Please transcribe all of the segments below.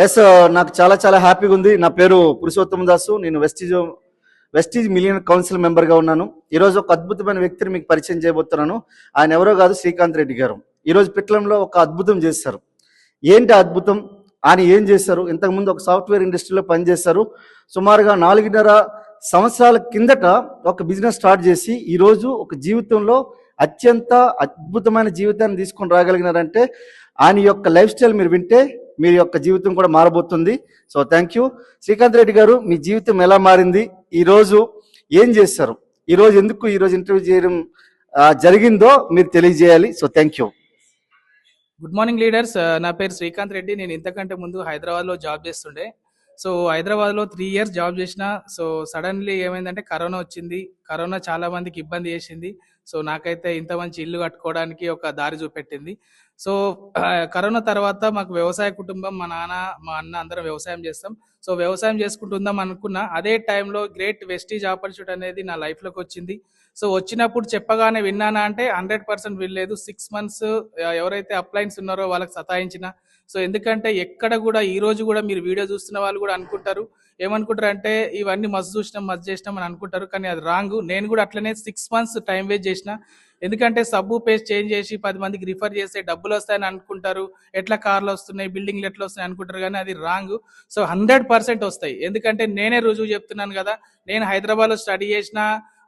Yes, నాకు చాలా చాలా హ్యాపీగా ఉంది. నా పేరు పురుషోత్తమ దాసు. నేను వెస్టీజ్ మిలియన్ కౌన్సిల్ మెంబర్గా ఉన్నాను. ఈరోజు ఒక అద్భుతమైన వ్యక్తిని మీకు పరిచయం చేయబోతున్నాను. ఆయన ఎవరో కాదు, శ్రీకాంత్ రెడ్డి గారు. ఈరోజు పిట్లంలో ఒక అద్భుతం చేశారు. ఏంటి అద్భుతం? ఆయన ఏం చేశారు? ఇంతకుముందు ఒక సాఫ్ట్వేర్ ఇండస్ట్రీలో పనిచేశారు. సుమారుగా 4.5 సంవత్సరాల కిందట ఒక బిజినెస్ స్టార్ట్ చేసి ఈరోజు ఒక జీవితంలో అత్యంత అద్భుతమైన జీవితాన్ని తీసుకొని రాగలిగినారంటే ఆయన యొక్క లైఫ్ స్టైల్ మీరు వింటే మీ యొక్క జీవితం కూడా మారబోతుంది. So thank you Srikanth Reddy garu. మీ జీవితం ఎలా మారింది? ఈరోజు ఏం చేశారు? ఈరోజు ఎందుకు ఈరోజు ఇంటర్వ్యూ చేయడం జరిగిందో మీరు తెలియజేయాలి. So thank you. Good morning leaders. నా పేరు శ్రీకాంత్ రెడ్డి. నేను ఇంతకంటే ముందు హైదరాబాద్లో జాబ్ చేస్తుండే. సో హైదరాబాద్లో 3 years జాబ్ చేసిన. సో సడన్లీ ఏమైందంటే కరోనా వచ్చింది. కరోనా చాలా మందికి ఇబ్బంది చేసింది. సో నాకైతే ఇంత మంచి ఇల్లు కట్టుకోవడానికి ఒక దారి చూపెట్టింది. సో కరోనా తర్వాత మాకు వ్యవసాయ కుటుంబం, మా నాన్న మా అన్న అందరం వ్యవసాయం చేస్తాం. సో వ్యవసాయం చేసుకుంటుందాం అనుకున్నా. అదే టైంలో గ్రేట్ వెస్టీజ్ ఆపర్చునిటీ అనేది నా లైఫ్లోకి వచ్చింది. సో వచ్చినప్పుడు చెప్పగానే విన్నానా అంటే 100% వినలేదు. 6 months ఎవరైతే అప్లైన్స్ ఉన్నారో వాళ్ళకి సతాయించిన. సో ఎందుకంటే ఎక్కడ కూడా ఈ రోజు కూడా మీరు వీడియో చూస్తున్న వాళ్ళు కూడా అనుకుంటారు, ఏమనుకుంటారు అంటే ఇవన్నీ మస్తు చేసినాం అని అనుకుంటారు. కానీ అది రాంగ్. నేను కూడా అట్లనే 6 months టైం వేస్ట్ చేసిన. ఎందుకంటే సబ్బు పేస్ట్ చేంజ్ చేసి 10 మందికి రిఫర్ చేస్తే డబ్బులు వస్తాయని అనుకుంటారు. ఎట్లా కార్లు వస్తున్నాయి, బిల్డింగ్లు ఎట్లా వస్తున్నాయి అనుకుంటారు. కానీ అది రాంగ్. సో 100% వస్తాయి. ఎందుకంటే నేనే రుజువు చెప్తున్నాను కదా. నేను హైదరాబాద్లో స్టడీ చేసిన,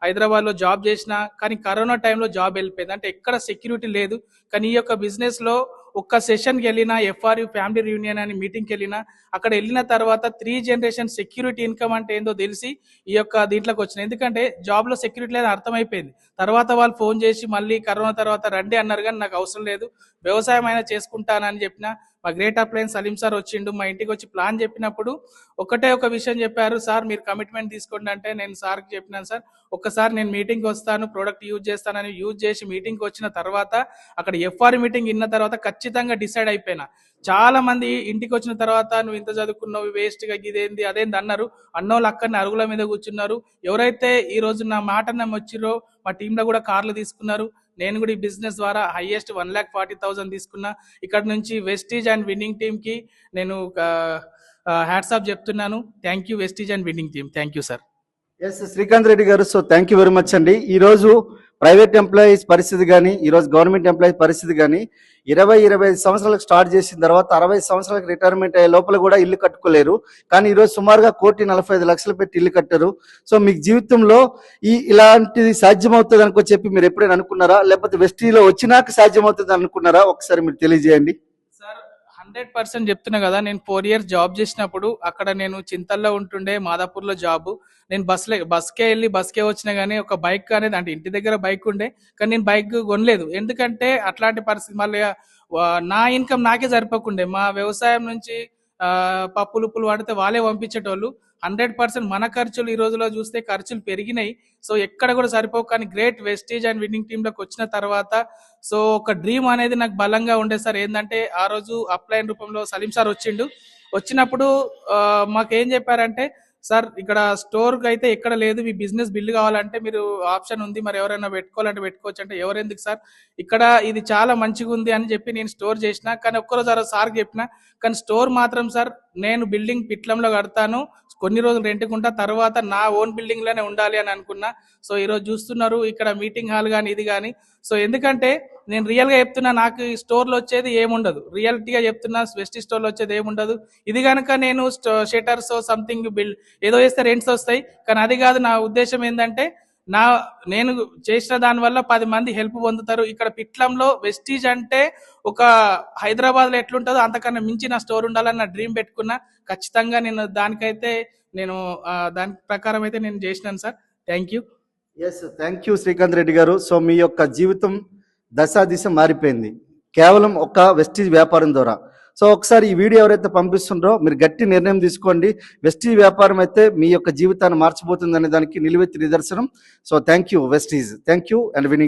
హైదరాబాద్లో జాబ్ చేసిన. కానీ కరోనా టైంలో జాబ్ వెళ్ళిపోయింది. అంటే ఎక్కడ సెక్యూరిటీ లేదు. కానీ ఈ యొక్క బిజినెస్లో ఒక్క సెషన్కి వెళ్ళినా, ఎఫ్ఆర్యు ఫ్యామిలీ రియూనియన్ అని మీటింగ్కి వెళ్ళినా, అక్కడ వెళ్ళిన తర్వాత 3 generation సెక్యూరిటీ ఇన్కమ్ అంటే ఏందో తెలిసి ఈ యొక్క దీంట్లోకి వచ్చిన. ఎందుకంటే జాబ్లో సెక్యూరిటీ లేదని అర్థమైపోయింది. తర్వాత వాళ్ళు ఫోన్ చేసి మళ్ళీ కరోనా తర్వాత రండి అన్నారు. కానీ నాకు అవసరం లేదు, వ్యవసాయం అయినా చేసుకుంటానని చెప్పిన. మా గ్రేట్ అప్లయన్స్ సలీం సార్ వచ్చిండు. మా ఇంటికి వచ్చి ప్లాన్ చెప్పినప్పుడు ఒకటే ఒక విషయం చెప్పారు, సార్ మీరు కమిట్మెంట్ తీసుకోండి అంటే నేను సార్కి చెప్పినాను, సార్ ఒక్కసారి నేను మీటింగ్కి వస్తాను, ప్రోడక్ట్ యూజ్ చేస్తానని యూజ్ చేసి మీటింగ్కి వచ్చిన తర్వాత అక్కడ ఎఫ్ఆర్ మీటింగ్ విన్న తర్వాత ఖచ్చితంగా డిసైడ్ అయిపోయినా. చాలా మంది ఇంటికి వచ్చిన తర్వాత నువ్వు ఇంత చదువుకున్నావు, వేస్ట్గా ఇదేంది అదేంది అన్నారు. అన్నోళ్ళు అక్కడనే అరుగుల మీద కూర్చున్నారు. ఎవరైతే ఈ రోజు నా మాట నమ్మొచ్చిరో మా టీంలో కూడా కార్లు తీసుకున్నారు. నేను కూడా ఈ బిజినెస్ ద్వారా హైయెస్ట్ 1,40,000 తీసుకున్నా. ఇక్కడ నుంచి వెస్టీజ్ అండ్ విన్నింగ్ టీమ్కి నేను హ్యాట్స్ ఆఫ్ చెప్తున్నాను. Thank you Vestige and winning team. Thank you sir. S Srikanth Reddy garu. So thank you very much అండి. ఈరోజు ప్రైవేట్ ఎంప్లాయీస్ పరిస్థితి కానీ, ఈరోజు గవర్నమెంట్ ఎంప్లాయీస్ పరిస్థితి కానీ, 20-25 సంవత్సరాలకు స్టార్ట్ చేసిన తర్వాత 60 సంవత్సరాలకు రిటైర్మెంట్ అయ్యే లోపల కూడా ఇల్లు కట్టుకోలేరు. కానీ ఈరోజు సుమారుగా 1,45,00,000 పెట్టి ఇల్లు కట్టారు. సో మీకు జీవితంలో ఇలాంటిది సాధ్యమవుతుంది అనుకో చెప్పి మీరు ఎప్పుడైనా అనుకున్నారా? లేకపోతే వెస్టీలో వచ్చినాక సాధ్యమవుతుంది అనుకున్నారా? ఒకసారి మీరు తెలియజేయండి. 100% చెప్తున్నా కదా. నేను 4 years జాబ్ చేసినప్పుడు అక్కడ నేను చింతల్లో ఉంటుండే, మాదాపూర్లో జాబ్. నేను బస్కే వెళ్ళి బస్కే వచ్చినా కానీ ఒక బైక్ అనేది, అంటే ఇంటి దగ్గర బైక్ ఉండే కానీ నేను బైక్ కొనలేదు. ఎందుకంటే అట్లాంటి పరిస్థితి. మళ్ళీ నా ఇన్కమ్ నాకే సరిపోకుండే. మా వ్యవసాయం నుంచి పప్పులు ఉప్పులు వాడితే వాళ్ళే పంపించేటోళ్ళు. 100% మన ఖర్చులు ఈ రోజులో చూస్తే ఖర్చులు పెరిగినాయి. సో ఎక్కడ కూడా సరిపోవు. కానీ గ్రేట్ వెస్టీజ్ అండ్ విన్నింగ్ టీంలోకి వచ్చిన తర్వాత సో ఒక డ్రీమ్ అనేది నాకు బలంగా ఉండే సార్. ఏంటంటే ఆ రోజు అప్లైన్ రూపంలో సలీం సార్ వచ్చిండు. వచ్చినప్పుడు మాకేం చెప్పారంటే, సార్ ఇక్కడ స్టోర్కి అయితే ఎక్కడ లేదు, మీ బిజినెస్ బిల్డ్ కావాలంటే మీరు ఆప్షన్ ఉంది, మరి ఎవరైనా పెట్టుకోవాలంటే పెట్టుకోవచ్చు అంటే, ఎవరెందుకు సార్ ఇక్కడ ఇది చాలా మంచిగా ఉంది అని చెప్పి నేను స్టోర్ చేసిన. కానీ ఒక్కరోజు సార్కి చెప్పిన, కానీ స్టోర్ మాత్రం సార్ నేను బిల్డింగ్ పిట్లంలో కడతాను, కొన్ని రోజులు రెంట్కుంటా, తర్వాత నా ఓన్ బిల్డింగ్లోనే ఉండాలి అని అనుకున్నా. సో ఈరోజు చూస్తున్నారు ఇక్కడ మీటింగ్ హాల్ కానీ ఇది కానీ. సో ఎందుకంటే నేను రియల్గా చెప్తున్నా, నాకు ఈ స్టోర్లో వచ్చేది ఏముండదు. రియాలిటీగా చెప్తున్నా, వెస్టీ స్టోర్లో వచ్చేది ఏముండదు. ఇది కనుక నేను షెటర్స్ సంథింగ్ ఏదో వేస్తే రెంట్స్ వస్తాయి. కానీ అది కాదు. నా ఉద్దేశం ఏంటంటే నేను చేసిన దానివల్ల 10 మంది హెల్ప్ పొందుతారు. ఇక్కడ పిట్లంలో వెస్టీజ్ అంటే ఒక హైదరాబాద్లో ఎట్లుంటుందో అంతకన్నా మించి నా స్టోర్ ఉండాలని నా డ్రీమ్ పెట్టుకున్నా. ఖచ్చితంగా నేను దానికైతే దాని ప్రకారం అయితే నేను చేసినాను sir. Thank you. Yes thank you Srikanth Reddy garu. So మీ యొక్క జీవితం దిశ మారిపోయింది కేవలం ఒక వెస్టీజ్ వ్యాపారం ద్వారా. సో ఒకసారి ఈ వీడియో ఎవరైతే పంపిస్తుండ్రో మీరు గట్టి నిర్ణయం తీసుకోండి. వెస్టీజ్ వ్యాపారం అయితే మీ యొక్క జీవితాన్ని మార్చిపోతుంది అనే దానికి నిలువెత్తి నిదర్శనం. So thank you Vestige. Thank you and winning.